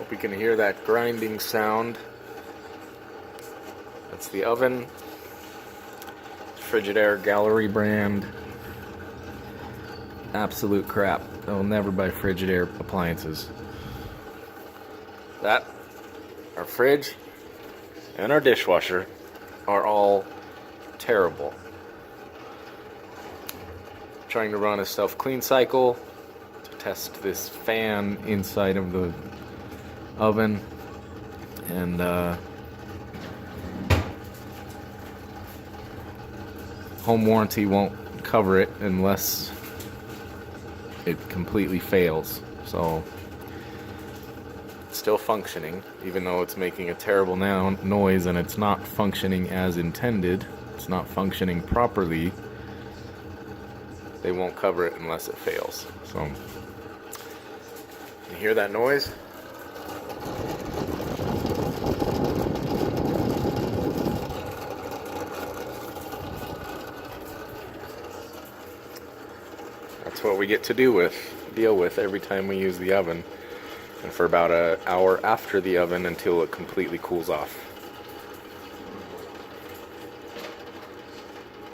Hope you can hear that grinding sound. That's the oven. Fridgidaire Gallery brand. Absolute crap. I will never buy Fridgidaire appliances. That, our fridge, and our dishwasher are all terrible. Trying to run a self-clean cycle to test this fan inside of the oven, and home warranty won't cover it unless it completely fails. So it's still functioning, even though it's making a terrible noise, and it's not functioning as intended. It's not functioning properly. They won't cover it unless it fails. So you hear that noise? That's what we get to deal with every time we use the oven, and for about an hour after the oven until it completely cools off.